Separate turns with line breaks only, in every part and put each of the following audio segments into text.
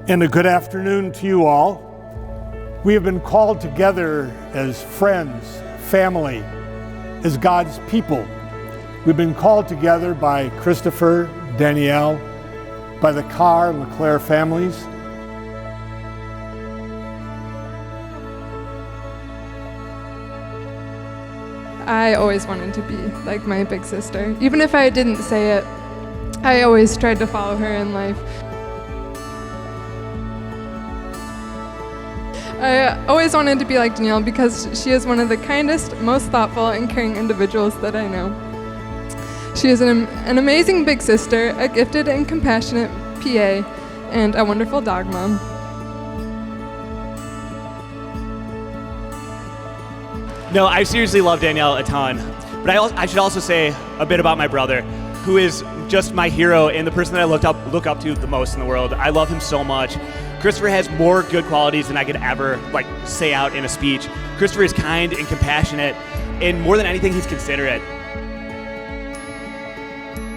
And a good afternoon to you all. We have been called together as friends, family, as God's people. We've been called together by Christopher, Danielle, by the Carr and LeClaire families.
I always wanted to be like my big sister. Even if I didn't say it, I always tried to follow her in life. I always wanted to be like Danielle because she is one of the kindest, most thoughtful, and caring individuals that I know. She is an amazing big sister, a gifted and compassionate PA, and a wonderful dog mom.
No, I seriously love Danielle a ton, but I should also say a bit about my brother, who is just my hero and the person that I look up to the most in the world. I love him so much. Christopher has more good qualities than I could ever say out in a speech. Christopher is kind and compassionate, and more than anything, he's considerate.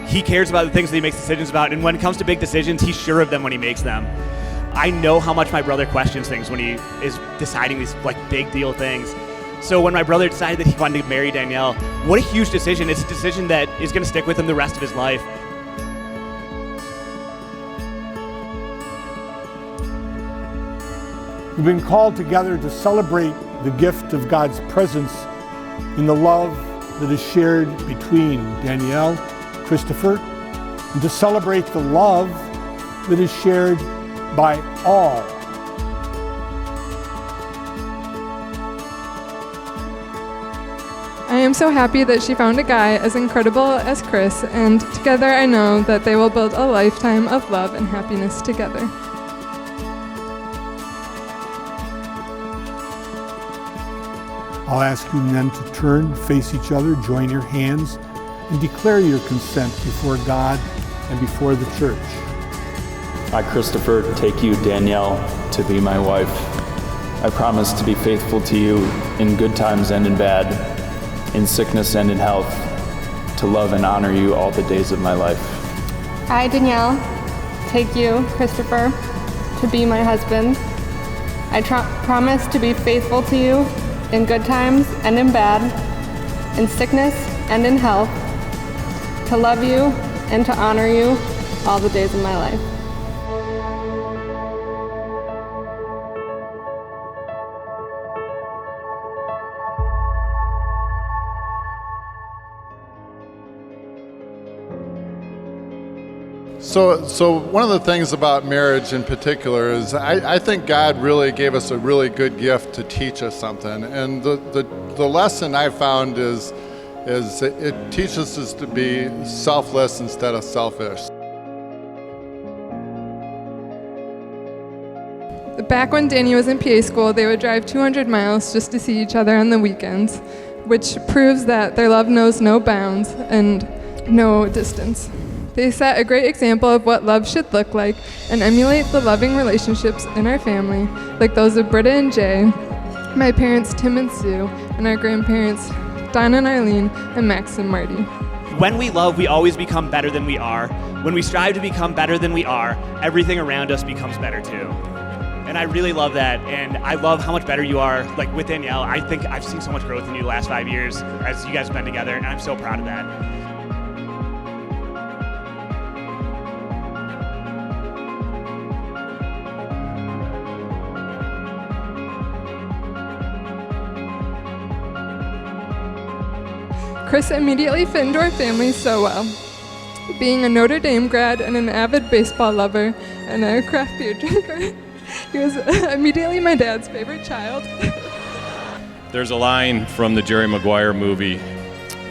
He cares about the things that he makes decisions about, and when it comes to big decisions, he's sure of them when he makes them. I know how much my brother questions things when he is deciding these big deal things. So when my brother decided that he wanted to marry Danielle, what a huge decision. It's a decision that is going to stick with him the rest of his life.
We've been called together to celebrate the gift of God's presence in the love that is shared between Danielle, Christopher, and to celebrate the love that is shared by all.
I am so happy that she found a guy as incredible as Chris, and together I know that they will build a lifetime of love and happiness together.
I'll ask you then to turn, face each other, join your hands, and declare your consent before God and before the church.
I, Christopher, take you, Danielle, to be my wife. I promise to be faithful to you in good times and in bad, in sickness and in health, to love and honor you all the days of my life.
I, Danielle, take you, Christopher, to be my husband. I promise to be faithful to you in good times and in bad, in sickness and in health, to love you and to honor you all the days of my life.
So one of the things about marriage in particular is I think God really gave us a really good gift to teach us something. And the lesson I found is it teaches us to be selfless instead of selfish.
Back when Danny was in PA school, they would drive 200 miles just to see each other on the weekends, which proves that their love knows no bounds and no distance. They set a great example of what love should look like and emulate the loving relationships in our family, like those of Britta and Jay, my parents Tim and Sue, and our grandparents Don and Eileen, and Max and Marty.
When we love, we always become better than we are. When we strive to become better than we are, everything around us becomes better too. And I really love that, and I love how much better you are. With Danielle, I think I've seen so much growth in you the last 5 years as you guys have been together, and I'm so proud of that.
Chris immediately fit into our family so well. Being a Notre Dame grad and an avid baseball lover and a craft beer drinker, he was immediately my dad's favorite child.
There's a line from the Jerry Maguire movie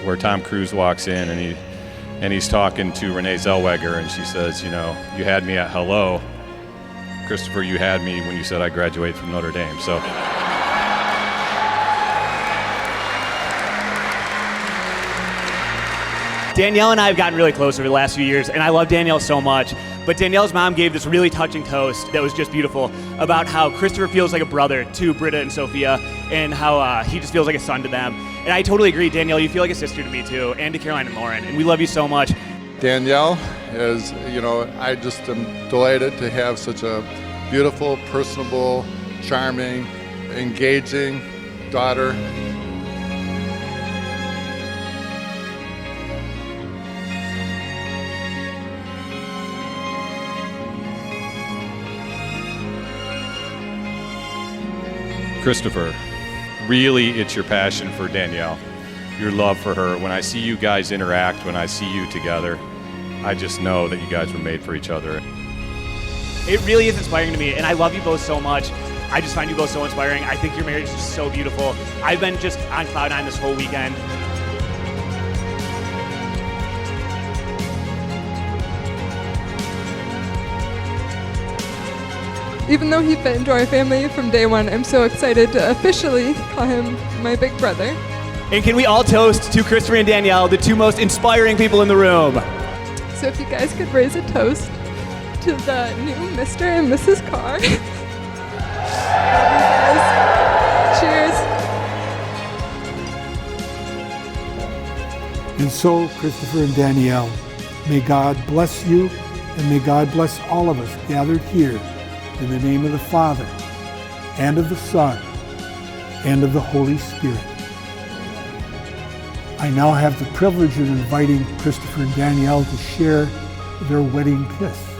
where Tom Cruise walks in and he's talking to Renee Zellweger, and she says, you had me at hello. Christopher, you had me when you said I graduated from Notre Dame. So.
Danielle and I have gotten really close over the last few years, and I love Danielle so much. But Danielle's mom gave this really touching toast that was just beautiful about how Christopher feels like a brother to Britta and Sophia, and how he just feels like a son to them. And I totally agree. Danielle, you feel like a sister to me too, and to Caroline and Lauren, and we love you so much.
Danielle is, I just am delighted to have such a beautiful, personable, charming, engaging daughter.
Christopher, really it's your passion for Danielle, your love for her. When I see you guys interact, when I see you together, I just know that you guys were made for each other.
It really is inspiring to me, and I love you both so much. I just find you both so inspiring. I think your marriage is just so beautiful. I've been just on cloud nine this whole weekend.
Even though he fit into our family from day one, I'm so excited to officially call him my big brother.
And can we all toast to Christopher and Danielle, the two most inspiring people in the room?
So if you guys could raise a toast to the new Mr. and Mrs. Carr. Love you guys. Cheers.
And so, Christopher and Danielle, may God bless you, and may God bless all of us gathered here in the name of the Father, and of the Son, and of the Holy Spirit. I now have the privilege of inviting Christopher and Danielle to share their wedding kiss.